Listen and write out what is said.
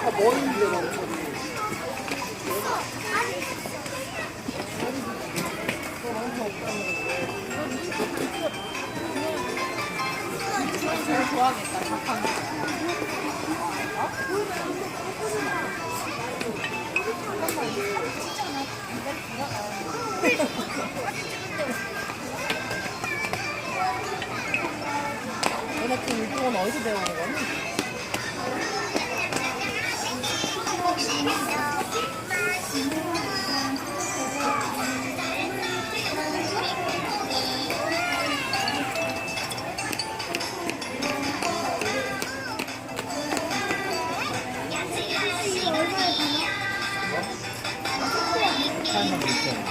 머리인데 너무. 제일 좋아하겠다. 작한 거. 너네 그 운동은 어디서 배우는 거니? 살만 있어.